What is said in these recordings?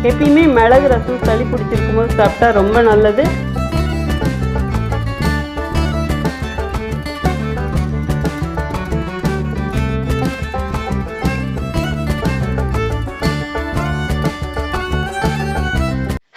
எப்பயுமே மிளகு ரசம் சளி பிடிச்சிருக்கும் போது சாப்பிட்டா ரொம்ப நல்லது.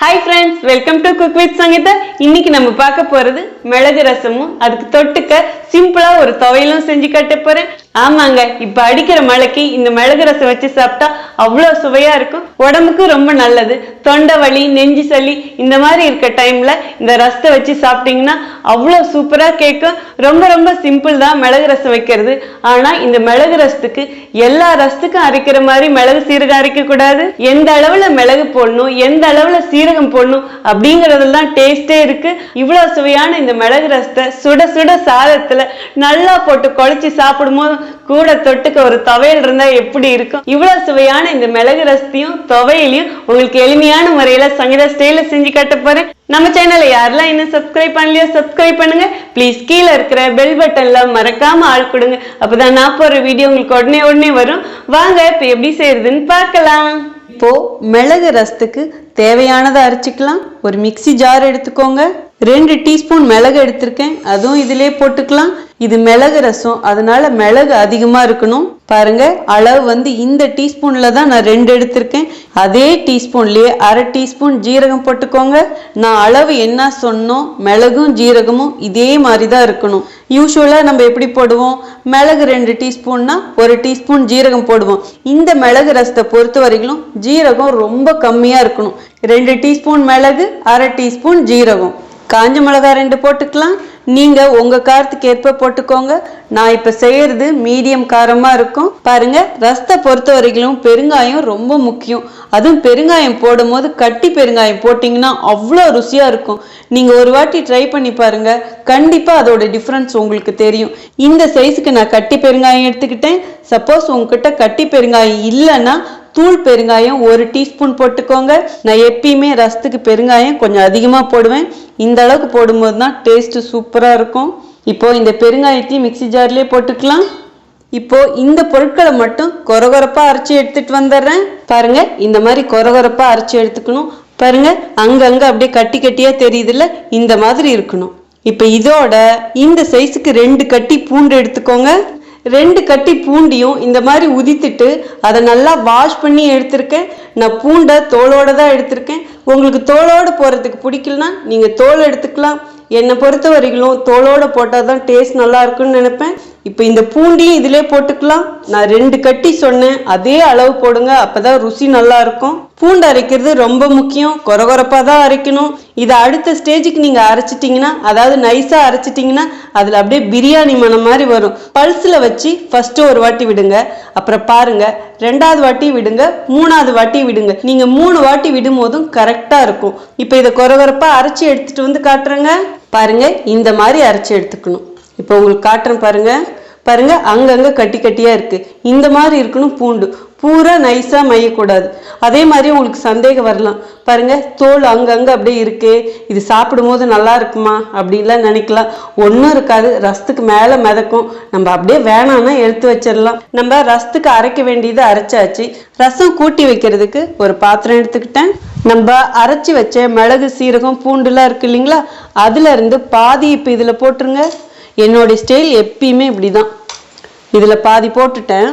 Hi friends, welcome to Cook with Sangeetha. இன்னைக்கு நம்ம பார்க்க போறது மிளகு ரசமும் அதுக்கு தொட்டுக்க சிம்பிளா ஒரு துவையலும் செஞ்சு காட்ட போறேன். ஆமாங்க, இப்ப அடிக்கிற மழைக்கு இந்த மிளகு ரசம் வச்சு சாப்பிட்டா அவ்வளவு சுவையா இருக்கும். உடம்புக்கு ரொம்ப நல்லது. தொண்டை வலி, நெஞ்சு சளி இந்த மாதிரி இருக்க டைம்ல இந்த ரசத்தை வச்சு சாப்பிட்டீங்கன்னா அவ்வளவு சூப்பரா கேட்கும். ரொம்ப ரொம்ப சிம்பிள் தான் மிளகு ரசம் வைக்கிறது. ஆனா இந்த மிளகு ரசத்துக்கு எல்லா ரசத்துக்கும் அரைக்கிற மாதிரி மிளகு சீரகம் அரைக்க கூடாது. எந்த அளவுல மிளகு போடணும், எந்த அளவுல சீரகம் போடணும் அப்படிங்கறதெல்லாம் டேஸ்டே இருக்கு. இவ்வளவு சுவையான இந்த மிளகு ரசத்தை சுட சுட சாதத்துல நல்லா போட்டு குழச்சி சாப்பிடும் போது கூட தொட்டுக்க ஒரு துவையல் இருந்தா எப்படி இருக்கும். இவ்வளவு சுவையான இந்த மிளகு ரசத்தையும் துவையலையும் உங்களுக்கு எளிமையான முறையில சங்கீதா ஸ்டைல செஞ்சு காட்ட போறேன். நம்ம சேனலை யாரெல்லாம் இன்னும் சப்ஸ்கிரைப் பண்ணலையோ சப்ஸ்கிரைப் பண்ணுங்க. ப்ளீஸ் கீழே இருக்கிற பெல் பட்டன்ல மறக்காம ஆள் கொடுங்க. அப்பதான் நான் போற வீடியோ உங்களுக்கு உடனே வரும். வாங்க இப்ப எப்படி செய்யறதுன்னு பார்க்கலாம். இப்போ மிளகு ரசத்துக்கு தேவையானதை அரைச்சிக்கலாம். ஒரு மிக்சி ஜார் எடுத்துக்கோங்க. 2 டீஸ்பூன் மிளகு எடுத்திருக்கேன், அதுவும் இதிலே போட்டுக்கலாம். இது மிளகு ரசம், அதனால மிளகு அதிகமா இருக்கணும். பாருங்க, அளவு இந்த டீஸ்பூன்ல தான் நான் 2 எடுத்திருக்கேன். அதே டீஸ்பூன்லயே 1/2 டீஸ்பூன் ஜீரகம் போட்டுக்கோங்க. நான் அளவு என்ன சொன்னோம், மிளகும் ஜீரகமும் இதே மாதிரி தான் இருக்கணும். யூஸ்வலா நம்ம எப்படி போடுவோம், மிளகு 2 டீஸ்பூன்னா 1 டீஸ்பூன் ஜீரகம் போடுவோம். இந்த மிளகு ரசத்தை பொறுத்த வரைக்கும் ஜீரகம் ரொம்ப கம்மியா இருக்கணும். 2 டீஸ்பூன் மிளகு, 1/2 டீஸ்பூன் ஜீரகம். காஞ்ச மிளகாய் 2 போட்டுக்கலாம். நீங்க உங்க காரத்துக்கு ஏற்ப போட்டுக்கோங்க. நான் இப்ப செய்யறது மீடியம் காரமா இருக்கும். பாருங்க, ரசத்தை பொறுத்த வரைக்கும் பெருங்காயம் ரொம்ப முக்கியம். அதுவும் பெருங்காயம் போடும் போது கட்டி பெருங்காயம் போட்டீங்கன்னா அவ்வளோ ருசியா இருக்கும். நீங்க ஒரு வாட்டி ட்ரை பண்ணி பாருங்க, கண்டிப்பா அதோட டிஃபரன்ஸ் உங்களுக்கு தெரியும். இந்த சைஸுக்கு நான் கட்டி பெருங்காயம் எடுத்துக்கிட்டேன். சப்போஸ் உங்ககிட்ட கட்டி பெருங்காயம் இல்லைன்னா தூள் பெருங்காயம் 1 டீஸ்பூன் போட்டுக்கோங்க. நான் எப்பயுமே ரசத்துக்கு பெருங்காயம் கொஞ்சம் அதிகமா போடுவேன். இந்த அளவுக்கு போடும்போது தான் டேஸ்ட் சூப்பரா இருக்கும். இப்போ இந்த பெருங்காயத்தையும் மிக்சி ஜார்லயே போட்டுக்கலாம். இப்போ இந்த பொருட்களை மட்டும் கொரகொரப்பா அரைச்சி எடுத்துட்டு வந்துடுறேன். பாருங்க, இந்த மாதிரி கொரகொரப்பா அரைச்சி எடுத்துக்கணும். பாருங்க, அங்கங்க அப்படியே கட்டி கட்டியா தெரியுதுல்ல, இந்த மாதிரி இருக்கணும். இப்போ இதோட இந்த சைஸுக்கு 2 கட்டி பூண்டு எடுத்துக்கோங்க. 2 கட்டி பூண்டியும் இந்த மாதிரி உதித்துட்டு அதை நல்லா வாஷ் பண்ணி எடுத்திருக்கேன். நான் பூண்டை தோலோட தான் எடுத்திருக்கேன். உங்களுக்கு தோலோடு போறதுக்கு பிடிக்கலனா நீங்க தோல் எடுத்துக்கலாம். என்னை பொறுத்த வரைக்கும் தோலோட போட்டால் தான் டேஸ்ட் நல்லா இருக்குன்னு நினைப்பேன். இப்போ இந்த பூண்டியும் இதிலே போட்டுக்கலாம். நான் 2 கட்டி சொன்னேன், அதே அளவு போடுங்க, அப்பதான் ருசி நல்லா இருக்கும். பூண்டு அரைக்கிறது ரொம்ப முக்கியம். கொரகொரப்பா தான் அரைக்கணும். இதை அடுத்த ஸ்டேஜுக்கு நீங்க அரைச்சிட்டீங்கன்னா, அதாவது நைஸா அரைச்சிட்டீங்கன்னா அதுல அப்படியே பிரியாணி மனம் மாதிரி வரும். பல்ஸ்ல வச்சு ஃபர்ஸ்ட் ஒரு வாட்டி விடுங்க, அப்புறம் பாருங்க 2வது வாட்டி விடுங்க, 3வது வாட்டி விடுங்க. நீங்க 3 வாட்டி விடும் போதும் கரெக்டா இருக்கும். இப்போ இதை கொரகொரப்பா அரைச்சி எடுத்துட்டு வந்து காட்டுறேங்க. பாருங்க, இந்த மாதிரி அரைச்சி எடுத்துக்கணும். இப்போ உங்களுக்கு காட்டுறேன் பாருங்க. பாருங்க, அங்கங்க கட்டி கட்டியா இருக்கு. இந்த மாதிரி இருக்கணும். பூண்டு பூரா நைஸா மையக்கூடாது. அதே மாதிரி உங்களுக்கு சந்தேகம் வரலாம், பாருங்க தோல் அங்கங்க அப்படியே இருக்கு, இது சாப்பிடும் போது நல்லா இருக்குமா அப்படின்லாம் நினைக்கலாம். ஒன்றும் இருக்காது. ரசத்துக்கு மேல மிதக்கும். நம்ம அப்படியே வேணாம்னா எடுத்து வச்சிடலாம். நம்ம ரசத்துக்கு அரைக்க வேண்டியது அரைச்சாச்சு. ரசம் கூட்டி வைக்கிறதுக்கு ஒரு பாத்திரம் எடுத்துக்கிட்டேன். நம்ம அரைச்சி வச்ச மிளகு, சீரகம், பூண்டுலாம் இருக்கு இல்லைங்களா, அதுல இருந்து பாதி இப்போ இதுல போட்டுருங்க. என்னோட ஸ்டைல் எப்பயுமே இப்படிதான். இதுல பாதி போட்டுட்டேன்.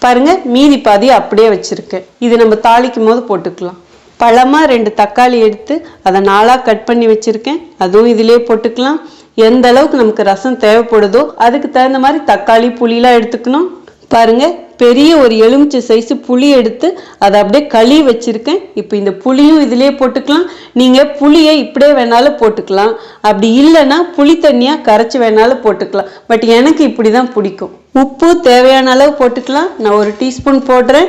பாருங்க, மீதி பாதி அப்படியே வச்சிருக்கேன். இது நம்ம தாளிக்கும் போது போட்டுக்கலாம். பழமா 2 தக்காளி எடுத்து அதை 4ஆ கட் பண்ணி வச்சிருக்கேன். அதுவும் இதிலே போட்டுக்கலாம். எந்த அளவுக்கு நமக்கு ரசம் தேவைப்படுதோ அதுக்கு தகுந்த மாதிரி தக்காளி, புளிலாம் எடுத்துக்கணும். பாருங்க, பெரிய ஒரு எலுமிச்சை சைஸ் புளி எடுத்து அதை அப்படியே கழுவி வச்சிருக்கேன். இப்போ இந்த புளியும் இதிலே போட்டுக்கலாம். நீங்க புளியை இப்படியே வேணாலும் போட்டுக்கலாம். அப்படி இல்லைன்னா புளி தண்ணியா கரைச்சி வேணாலும் போட்டுக்கலாம். பட் எனக்கு இப்படிதான் பிடிக்கும். உப்பு தேவையான அளவு போட்டுக்கலாம். நான் 1 டீஸ்பூன் போடுறேன்.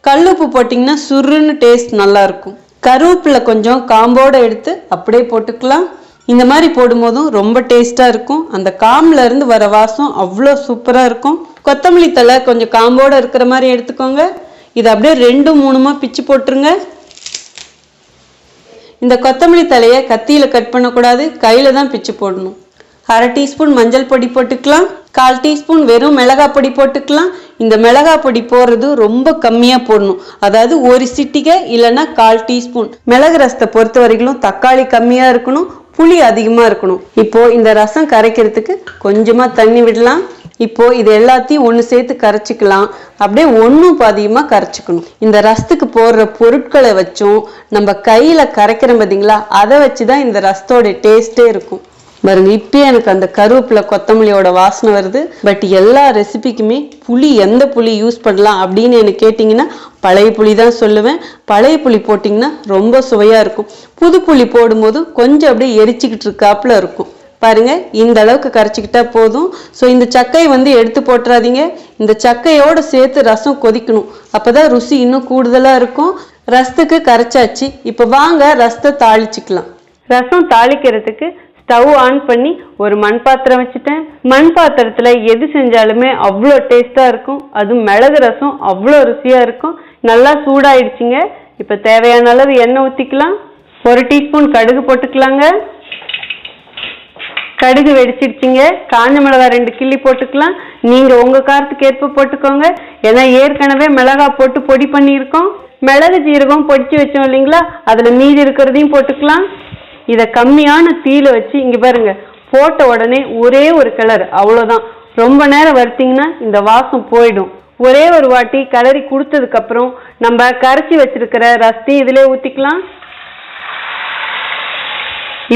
கல்லுப்பு போட்டிங்கன்னா சுருன்னு டேஸ்ட் நல்லா இருக்கும். கருவேப்பிலை கொஞ்சம் காம்போட எடுத்து அப்படியே போட்டுக்கலாம். இந்த மாதிரி போடும்போதும் ரொம்ப டேஸ்டா இருக்கும். அந்த காம்புல இருந்து வர வாசம் அவ்வளோ சூப்பரா இருக்கும். கொத்தமல்லி தழை கொஞ்சம் காம்போட இருக்கிற மாதிரி எடுத்துக்கோங்க. இதை அப்படியே 2-3 பிச்சு போட்டுருங்க. இந்த கொத்தமல்லி தலையை கத்தியில கட் பண்ணக்கூடாது, கையில தான் பிச்சு போடணும். 1/2 டீஸ்பூன் மஞ்சள் பொடி போட்டுக்கலாம், 1/4 டீஸ்பூன் வெறும் மிளகாய் பொடி போட்டுக்கலாம். இந்த மிளகாய் பொடி போடுறது ரொம்ப கம்மியா போடணும், அதாவது ஒரு சிட்டிகை இல்லைன்னா 1/4 டீஸ்பூன். மிளகு ரசத்தை பொறுத்த வரைக்கும் தக்காளி கம்மியா இருக்கணும், புளி அதிகமா இருக்கணும். இப்போ இந்த ரசம் கரைக்கிறதுக்கு கொஞ்சமா தண்ணி விடலாம். இப்போ இது எல்லாத்தையும் ஒன்று சேர்த்து கரைச்சிக்கலாம், அப்படியே ஒன்றும் பாதியமாக கரைச்சிக்கணும். இந்த ரசத்துக்கு போடுற பொருட்களை வச்சும் நம்ம கையில் கரைக்கிறோம் பார்த்தீங்களா, அதை வச்சு தான் இந்த ரசத்தோட டேஸ்டே இருக்கும். பாருங்க, இப்பயே எனக்கு அந்த கருவேப்பிலை கொத்தமல்லியோட வாசனை வருது. பட் எல்லா ரெசிபிக்குமே புளி எந்த புளி யூஸ் பண்ணலாம் அப்படின்னு எனக்கு கேட்டிங்கன்னா பழைய புளி தான் சொல்லுவேன். பழைய புளி போட்டிங்கன்னா ரொம்ப சுவையாக இருக்கும். புது புளி போடும்போது கொஞ்சம் அப்படியே எரிச்சிக்கிட்டு இருக்காப்புல இருக்கும். பாருங்க, இந்த அளவுக்கு கரைச்சிக்கிட்டா போதும். ஸோ இந்த சக்கையை எடுத்து போட்டுறாதீங்க, இந்த சக்கையோட சேர்த்து ரசம் கொதிக்கணும், அப்போதான் ருசி இன்னும் கூடுதலாக இருக்கும். ரசத்துக்கு கரைச்சாச்சு. இப்போ வாங்க ரசத்தை தாளிச்சுக்கலாம். ரசம் தாளிக்கிறதுக்கு ஸ்டவ் ஆன் பண்ணி ஒரு மண் பாத்திரம் வச்சுட்டேன். மண் பாத்திரத்தில் எது செஞ்சாலுமே அவ்வளோ டேஸ்டாக இருக்கும், அதுவும் மிளகு ரசம் அவ்வளோ ருசியாக இருக்கும். நல்லா சூடாயிடுச்சுங்க. இப்போ தேவையான அளவு எண்ணெய் ஊற்றிக்கலாம். 1 டீஸ்பூன் கடுகு போட்டுக்கலாங்க. கடுகு வெடிச்சிடுச்சிங்க. காஞ்ச மிளகாய் 2 கிள்ளி போட்டுக்கலாம். நீங்கள் உங்கள் காரத்துக்கு ஏற்ப போட்டுக்கோங்க, ஏன்னா ஏற்கனவே மிளகாய் போட்டு பொடி பண்ணியிருக்கோம். மிளகு ஜீரகம் பொடிச்சு வச்சோம் இல்லைங்களா, அதில் மீதி இருக்கிறதையும் போட்டுக்கலாம். இதை கம்மியான தீயில வச்சு இங்கே பாருங்க, போட்ட உடனே ஒரே ஒரு கலர், அவ்வளோதான். ரொம்ப நேரம் வறுத்தீங்கன்னா இந்த வாசம் போயிடும். ஒரே ஒரு வாட்டி கிளறி கொடுத்ததுக்கப்புறம் நம்ம கரைச்சி வச்சிருக்கிற ரசத்தையும் இதிலே ஊற்றிக்கலாம்.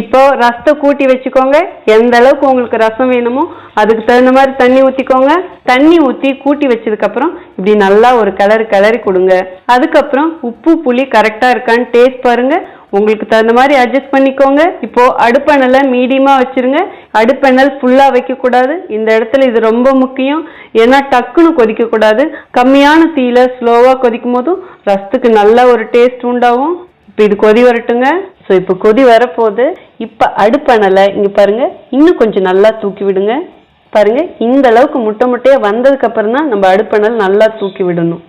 இப்போ ரசத்தை கூட்டி வச்சுக்கோங்க. எந்த அளவுக்கு உங்களுக்கு ரசம் வேணுமோ அதுக்கு தகுந்த மாதிரி தண்ணி ஊற்றிக்கோங்க. தண்ணி ஊற்றி கூட்டி வச்சதுக்கப்புறம் இப்படி நல்லா ஒரு கிளறி கொடுங்க. அதுக்கப்புறம் உப்பு புளி கரெக்டாக இருக்கான்னு டேஸ்ட் பாருங்க, உங்களுக்கு தகுந்த மாதிரி அட்ஜஸ்ட் பண்ணிக்கோங்க. இப்போ அடுப்பெண்ணலை மீடியமாக வச்சிருங்க. அடுப்பெண்ணல் ஃபுல்லாக வைக்கக்கூடாது. இந்த இடத்துல இது ரொம்ப முக்கியம், ஏன்னா டக்குன்னு கொதிக்கக்கூடாது. கம்மியான தீயில ஸ்லோவாக கொதிக்கும் போதும் ரசத்துக்கு நல்ல ஒரு டேஸ்ட் உண்டாகும். இப்போ இது கொதி வரட்டுங்க. ஸோ இப்போ கொதி வரப்போகுது. இப்போ அடுப்பெண்ணலை இங்கே பாருங்க, இன்னும் கொஞ்சம் நல்லா தூக்கி விடுங்க. பாருங்க, இந்த அளவுக்கு முட்டையாக வந்ததுக்கு அப்புறம் தான் நம்ம அடுப்பெண்ணல் நல்லா தூக்கி விடணும்.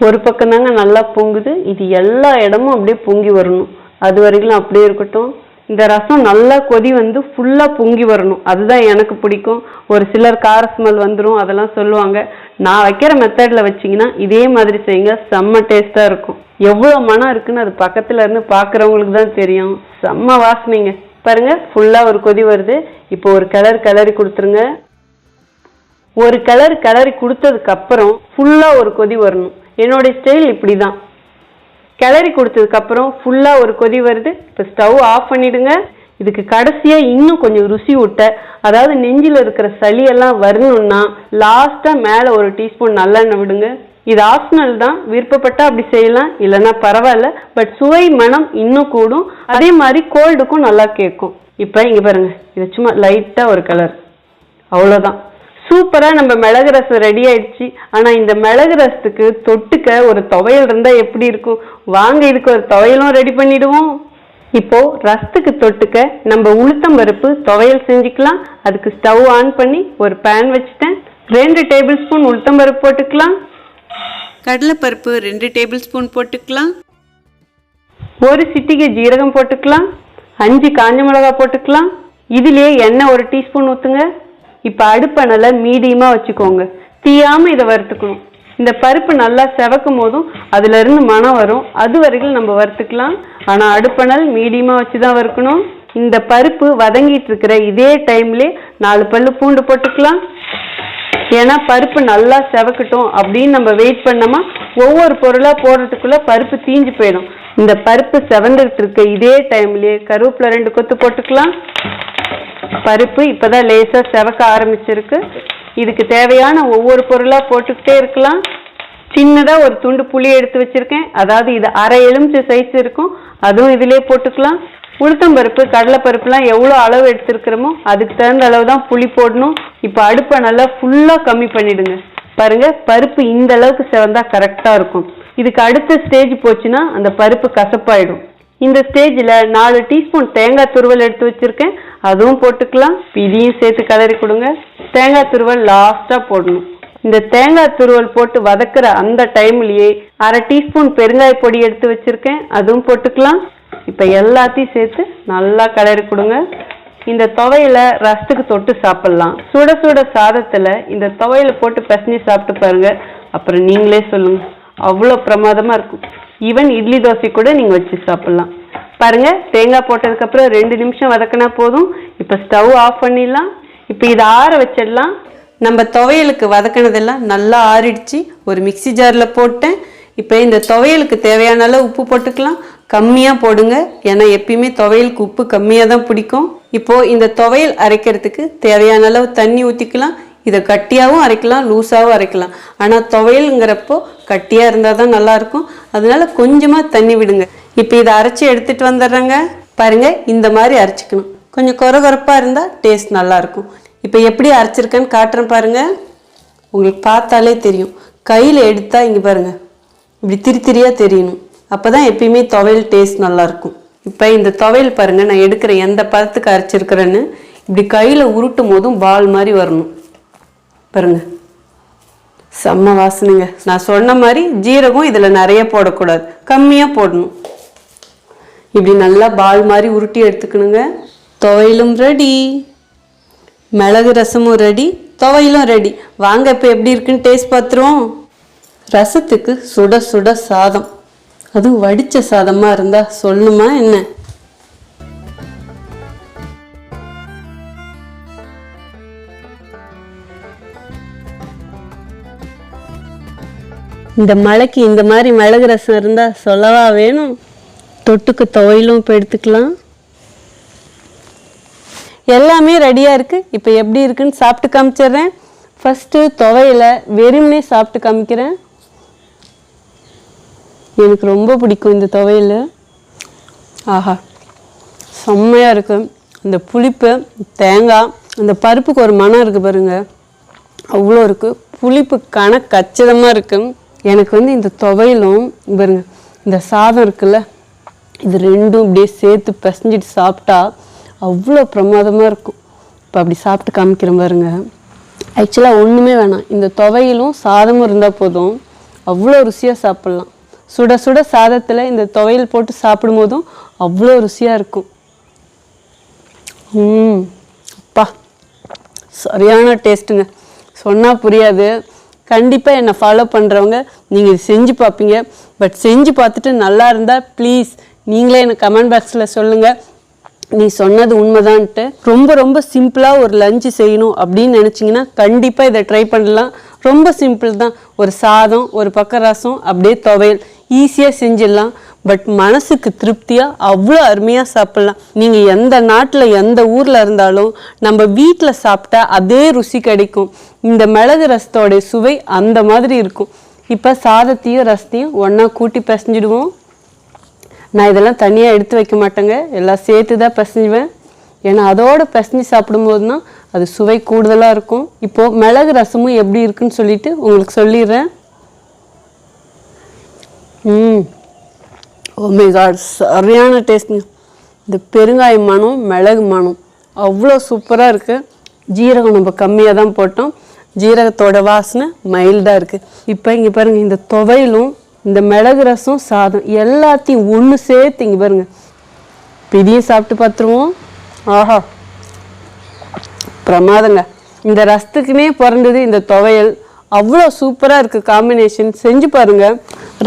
ஒரு பக்கம் தாங்க நல்லா பொங்குது, இது எல்லா இடமும் அப்படியே பொங்கி வரணும். அது வரைக்கும் அப்படியே இருக்கட்டும். இந்த ரசம் நல்லா கொதி ஃபுல்லாக பொங்கி வரணும், அதுதான் எனக்கு பிடிக்கும். ஒரு சிலர் கார ஸ்மெல் வந்துடும் அதெல்லாம் சொல்லுவாங்க. நான் வைக்கிற மெத்தடில் வச்சிங்கன்னா இதே மாதிரி செய்யுங்க, செம்ம டேஸ்ட்டாக இருக்கும். எவ்வளோ மனம் இருக்குன்னு அது பக்கத்தில் இருந்து பார்க்குறவங்களுக்கு தான் தெரியும். செம்ம வாசனைங்க. பாருங்க, ஃபுல்லாக ஒரு கொதி வருது. இப்போ ஒரு கிளறி கொடுத்துருங்க. ஒரு கிளறி கொடுத்ததுக்கப்புறம் ஃபுல்லாக ஒரு கொதி வரணும். என்னுடைய ஸ்டைல் இப்படி தான். கிளறி கொடுத்ததுக்கப்புறம் ஃபுல்லாக ஒரு கொதி வருது. இப்போ ஸ்டவ் ஆஃப் பண்ணிவிடுங்க. இதுக்கு கடைசியாக இன்னும் கொஞ்சம் ருசி விட்ட, அதாவது நெஞ்சில் இருக்கிற சளியெல்லாம் வரணும்னா லாஸ்ட்டாக மேலே 1 டீஸ்பூன் நல்லெண்ணெய் விடுங்க. இது ஆப்ஷனல் தான், விருப்பப்பட்டால் அப்படி செய்யலாம், இல்லைன்னா பரவாயில்ல. பட் சுவை மனம் இன்னும் கூடும், அதே மாதிரி கோல்டுக்கும் நல்லா கேட்கும். இப்போ இங்கே பாருங்கள், இது சும்மா லைட்டாக ஒரு கலர், அவ்வளோதான். சூப்பராக நம்ம மிளகு ரசம் ரெடி ஆயிடுச்சு. ஆனால் இந்த மிளகு ரசத்துக்கு தொட்டுக்க ஒரு துவையல் இருந்தால் எப்படி இருக்கும்? வாங்க இதுக்கு ஒரு துவையலும் ரெடி பண்ணிடுவோம். இப்போ ரசத்துக்கு தொட்டுக்க நம்ம உளுத்தம் பருப்பு துவையல் செஞ்சுக்கலாம். அதுக்கு ஸ்டவ் ஆன் பண்ணி ஒரு பேன் வச்சுட்டேன். 2 டேபிள் ஸ்பூன் உளுத்தம் பருப்பு போட்டுக்கலாம். கடலைப்பருப்பு 2 டேபிள் ஸ்பூன் போட்டுக்கலாம். 1 சிட்டிகை ஜீரகம் போட்டுக்கலாம். 5 காஞ்ச மிளகாய் போட்டுக்கலாம். இதுலேயே எண்ணெய் 1 டீஸ்பூன் ஊற்றுங்க. இப்போ அடுப்பெண்ணலை மீடியமாக வச்சுக்கோங்க, தீயாமல் இதை வறுத்துக்கணும். இந்த பருப்பு நல்லா செவக்கும் போதும் அதுலேருந்து மனம் வரும், அது வரைக்கும் நம்ம வறுத்துக்கலாம். ஆனால் அடுப்பெண்ணல் மீடியமாக வச்சு தான் வறுக்கணும். இந்த பருப்பு வதங்கிட்டு இருக்கிற இதே டைம்லேயே 4 பல்லு பூண்டு போட்டுக்கலாம். ஏன்னா பருப்பு நல்லா செவக்கட்டும் அப்படின்னு நம்ம வெயிட் பண்ணோமா ஒவ்வொரு பொருளாக போடுறதுக்குள்ளே பருப்பு தீஞ்சு போயிடும். இந்த பருப்பு செவந்துட்டு இருக்க இதே டைம்லேயே கருவேப்பிலை 2 கொத்து போட்டுக்கலாம். பருப்பு இப்போதான் லேசாக செவக்க ஆரம்பிச்சிருக்கு. இதுக்கு தேவையான ஒவ்வொரு பொருளாக போட்டுக்கிட்டே இருக்கலாம். சின்னதாக ஒரு துண்டு புளி எடுத்து வச்சுருக்கேன், அதாவது இது 1/2 எலுமிச்சை சைஸ் இருக்கும், அதுவும் இதிலே போட்டுக்கலாம். உளுத்தம்பருப்பு கடலைப்பருப்புலாம் எவ்வளோ அளவு எடுத்துருக்கிறோமோ அதுக்கு தகுந்த அளவு தான் புளி போடணும். இப்போ அடுப்பை நல்லா ஃபுல்லாக கம்மி பண்ணிவிடுங்க. பாருங்கள், பருப்பு இந்த அளவுக்கு செவந்தா கரெக்டாக இருக்கும். இதுக்கு அடுத்த ஸ்டேஜ் போச்சுன்னா அந்த பருப்பு கசப்பாயிடும். இந்த ஸ்டேஜில் 4 டீஸ்பூன் தேங்காய் துருவல் எடுத்து வச்சுருக்கேன், அதுவும் போட்டுக்கலாம். இதையும் சேர்த்து கிளறி கொடுங்க. தேங்காய் துருவல் லாஸ்ட்டாக போடணும். இந்த தேங்காய் துருவல் போட்டு வதக்குற அந்த டைம்லேயே 1/2 டீஸ்பூன் பெருங்காய பொடி எடுத்து வச்சுருக்கேன், அதுவும் போட்டுக்கலாம். இப்போ எல்லாத்தையும் சேர்த்து நல்லா கிளறி கொடுங்க. இந்த துவையில ரசத்துக்கு தொட்டு சாப்பிடலாம். சுட சுட சாதத்துல இந்த துவையில போட்டு பிசைஞ்சு சாப்பிட்டு பாருங்க, அப்புறம் நீங்களே சொல்லுங்க, அவ்வளோ பிரமாதமா இருக்கும். ஈவன் இட்லி தோசை கூட நீங்க வச்சு சாப்பிடலாம். பாருங்க, தேங்காய் போட்டதுக்கு அப்புறம் 2 நிமிஷம் வதக்கினா போதும். இப்ப ஸ்டவ் ஆஃப் பண்ணிடலாம். இப்ப இதை ஆற வச்சிடலாம். நம்ம துவையலுக்கு வதக்கினதெல்லாம் நல்லா ஆறிடுச்சு. ஒரு மிக்சி ஜாரில் போட்டேன். இப்போ இந்த துவையலுக்கு தேவையான அளவு உப்பு போட்டுக்கலாம். கம்மியாக போடுங்க, ஏன்னா எப்பயுமே துவையலுக்கு உப்பு கம்மியாக தான் பிடிக்கும். இப்போது இந்த துவையல் அரைக்கிறதுக்கு தேவையான அளவு தண்ணி ஊற்றிக்கலாம். இதை கட்டியாகவும் அரைக்கலாம், லூஸாகவும் அரைக்கலாம். ஆனால் துவையலுங்கிறப்போ கட்டியாக இருந்தால் தான் நல்லாயிருக்கும். அதனால கொஞ்சமாக தண்ணி விடுங்க. இப்போ இதை அரைச்சி எடுத்துகிட்டு வந்துடுறேங்க. பாருங்கள், இந்த மாதிரி அரைச்சிக்கணும். கொஞ்சம் கொரகொரப்பாக இருந்தால் டேஸ்ட் நல்லாயிருக்கும். இப்போ எப்படி அரைச்சிருக்கேன்னு காட்டுறேன் பாருங்கள். உங்களுக்கு பார்த்தாலே தெரியும். கையில் எடுத்தால் இங்கே பாருங்கள், இப்படி திரியாக தெரியணும். அப்போ தான் எப்பயுமே துவையல் டேஸ்ட் நல்லாயிருக்கும். இப்போ இந்த துவையல் பாருங்கள், நான் எடுக்கிற எந்த பதத்துக்கு அரைச்சிருக்கிறேன்னு இப்படி கையில் உருட்டும் போதும் பால் மாதிரி வரணும். பாருங்க, செம்ம வாசனைங்க. நான் சொன்ன மாதிரி ஜீரகம் இதில் நிறைய போடக்கூடாது, கம்மியாக போடணும். இப்படி நல்லா பால் மாதிரி உருட்டி எடுத்துக்கணுங்க. துவையலும் ரெடி, மிளகு ரசமும் ரெடி, துவையலும் ரெடி. வாங்க இப்போ எப்படி இருக்குன்னு டேஸ்ட் பார்த்துருவோம். ரசத்துக்கு சுட சுட சாதம், அதுவும் வடித்த சாதமாக இருந்தால் சொல்லணுமா என்ன? இந்த மழைக்கு இந்த மாதிரி மிளகு ரசம் இருந்தால் சொல்லவா வேணும். தொட்டுக்கு துவையலும் இப்போ எடுத்துக்கலாம். எல்லாமே ரெடியாக இருக்குது. இப்போ எப்படி இருக்குன்னு சாப்பிட்டு காமிச்சிடுறேன். ஃபஸ்ட்டு துவையில வெறுமனே சாப்பிட்டு காமிக்கிறேன். எனக்கு ரொம்ப பிடிக்கும் இந்த துவையல். ஆஹா, செம்மையாக இருக்குது. அந்த புளிப்பு, தேங்காய், அந்த பருப்புக்கு ஒரு மனம் இருக்குது பாருங்கள், அவ்வளோ இருக்குது. புளிப்பு கச்சிதமாக இருக்குது. எனக்கு இந்த துவையலும் பாருங்க, இந்த சாதம் இருக்குல்ல, இது ரெண்டும் இப்படியே சேர்த்து பிசைஞ்சிட்டு சாப்பிட்டா அவ்வளோ பிரமாதமாக இருக்கும். இப்போ அப்படி சாப்பிட்டு காமிக்கிறேன் பாருங்க. ஆக்சுவலாக ஒன்றுமே வேணாம், இந்த துவையலும் சாதமும் இருந்தால் போதும், அவ்வளோ ருசியாக சாப்பிட்லாம். சுட சுட சாதத்தில் இந்த துவையல் போட்டு சாப்பிடும் போதும் அவ்வளோ ருசியாக இருக்கும். அப்பா, சரியான டேஸ்ட்டுங்க, சொன்னால் புரியாது. கண்டிப்பாக என்னை ஃபாலோ பண்ணுறவங்க நீங்கள் இது செஞ்சு பார்ப்பீங்க. பட் செஞ்சு பார்த்துட்டு நல்லா இருந்தால் ப்ளீஸ் நீங்களே எனக்கு கமெண்ட் பாக்ஸில் சொல்லுங்கள், நீ சொன்னது உண்மைதான்ட்டு. ரொம்ப ரொம்ப சிம்பிளாக ஒரு லஞ்சு செய்யணும் அப்படின்னு நினச்சிங்கன்னா கண்டிப்பாக இதை ட்ரை பண்ணலாம். ரொம்ப சிம்பிள் தான். ஒரு சாதம், ஒரு பக்கம் ரசம், அப்படியே துவையல், ஈஸியாக செஞ்சிடலாம். பட் மனசுக்கு திருப்தியாக அவ்வளோ அருமையாக சாப்பிட்லாம். நீங்கள் எந்த நாட்டில் எந்த ஊரில் இருந்தாலும் நம்ம வீட்டில் சாப்பிட்டா அதே ருசி கிடைக்கும். இந்த மிளகு ரசத்தோடைய சுவை அந்த மாதிரி இருக்கும். இப்போ சாதத்தையும் ரசத்தையும் ஒன்றா கூட்டி பிசைஞ்சிடுவோம். நான் இதெல்லாம் தனியாக எடுத்து வைக்க மாட்டேங்க, எல்லாம் சேர்த்து தான் பிசைஞ்சுவேன். ஏன்னா அதோடு பிசைஞ்சு சாப்பிடும்போது தான் அது சுவை கூடுதலாக இருக்கும். இப்போது மிளகு ரசமும் எப்படி இருக்குன்னு சொல்லிட்டு உங்களுக்கு சொல்லிடுறேன். ஓ மை காட், சரியான டேஸ்ட்டுங்க. இந்த பெருங்காய மனம், மிளகு மனம் அவ்வளோ சூப்பராக இருக்குது. ஜீரகம் நம்ம கம்மியாக தான் போட்டோம், ஜீரகத்தோட வாசனை மைல்டாக இருக்குது. இப்போ இங்கே பாருங்கள், இந்த துவையலும் இந்த மிளகு ரசம் சாதம் எல்லாத்தையும் ஒன்று சேர்த்து இங்கே பாருங்க, இதையும் சாப்பிட்டு பார்த்துருவோம். ஆஹா, பிரமாதங்க. இந்த ரசத்துக்குன்னே பிறந்தது இந்த துவையல். அவ்வளோ சூப்பராக இருக்குது காம்பினேஷன். செஞ்சு பாருங்கள்.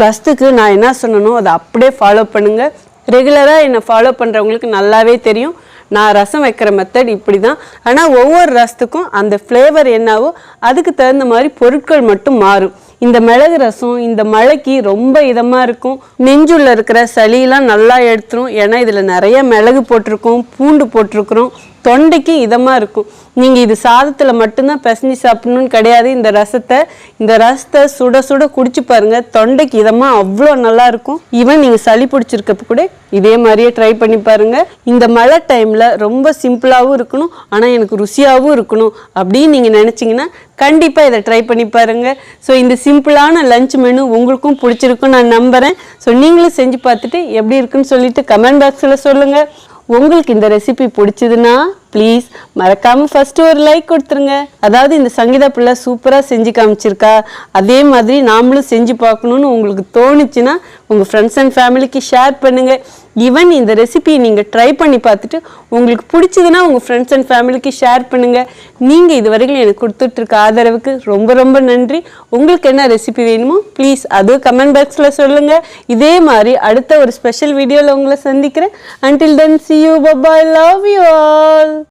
ரசத்துக்கு நான் என்ன சொன்னனோ அதை அப்படியே ஃபாலோ பண்ணுங்கள். ரெகுலராக என்னை ஃபாலோ பண்ணுறவங்களுக்கு நல்லாவே தெரியும், நான் ரசம் வைக்கிற மெத்தட் இப்படி தான். ஆனால் ஒவ்வொரு ரசத்துக்கும் அந்த ஃப்ளேவர் என்னவோ அதுக்கு தகுந்த மாதிரி பொருட்கள் மட்டும் மாறும். இந்த மிளகு ரசம் இந்த மழைக்கு ரொம்ப இதமாக இருக்கும். நெஞ்சுள்ள இருக்கிற சளியெல்லாம் நல்லா எடுத்துரும். ஏன்னா இதில் நிறைய மிளகு போட்டிருக்கோம், பூண்டு போட்டிருக்கிறோம். தொண்டைக்கு இதமாக இருக்கும். நீங்கள் இது சாதத்தில் மட்டும்தான் பிசைஞ்சு சாப்பிடணும்னு கிடையாது. இந்த ரசத்தை சுட சுட குடிச்சு பாருங்கள், தொண்டைக்கு இதமாக அவ்வளோ நல்லாயிருக்கும். ஈவன் நீங்கள் சளி பிடிச்சிருக்கப்ப கூட இதே மாதிரியே ட்ரை பண்ணி பாருங்கள். இந்த மழை டைமில் ரொம்ப சிம்பிளாகவும் இருக்கணும், ஆனால் எனக்கு ருசியாகவும் இருக்கணும் அப்படின்னு நீங்கள் நினச்சிங்கன்னா கண்டிப்பாக இதை ட்ரை பண்ணி பாருங்கள். ஸோ இந்த சிம்பிளான லஞ்ச் மெனு உங்களுக்கும் பிடிச்சிருக்கும் நான் நம்புகிறேன். ஸோ நீங்களும் செஞ்சு பார்த்துட்டு எப்படி இருக்குன்னு சொல்லிட்டு கமெண்ட் பாக்ஸில் சொல்லுங்கள். உங்களுக்கு இந்த ரெசிபி பிடிச்சதுன்னா ப்ளீஸ் மறக்காமல் ஃபஸ்ட்டு ஒரு லைக் கொடுத்துருங்க. அதாவது இந்த சங்கீதா பிள்ளை சூப்பராக செஞ்சு காமிச்சிருக்கா, அதே மாதிரி நாமளும் செஞ்சு பார்க்கணுன்னு உங்களுக்கு தோணுச்சுன்னா உங்கள் ஃப்ரெண்ட்ஸ் அண்ட் ஃபேமிலிக்கு ஷேர் பண்ணுங்கள். ஈவன் இந்த ரெசிபியை நீங்கள் ட்ரை பண்ணி பார்த்துட்டு உங்களுக்கு பிடிச்சதுன்னா உங்கள் ஃப்ரெண்ட்ஸ் அண்ட் ஃபேமிலிக்கு ஷேர் பண்ணுங்கள். நீங்கள் இது வரைக்கும் எனக்கு கொடுத்துட்ருக்க ஆதரவுக்கு ரொம்ப ரொம்ப நன்றி. உங்களுக்கு என்ன ரெசிபி வேணுமோ ப்ளீஸ் அதுவும் கமெண்ட் பாக்ஸில் சொல்லுங்கள். இதே மாதிரி அடுத்த ஒரு ஸ்பெஷல் வீடியோவில் உங்களை சந்திக்கிறேன். Until then, see you. Bye bye. Love you all.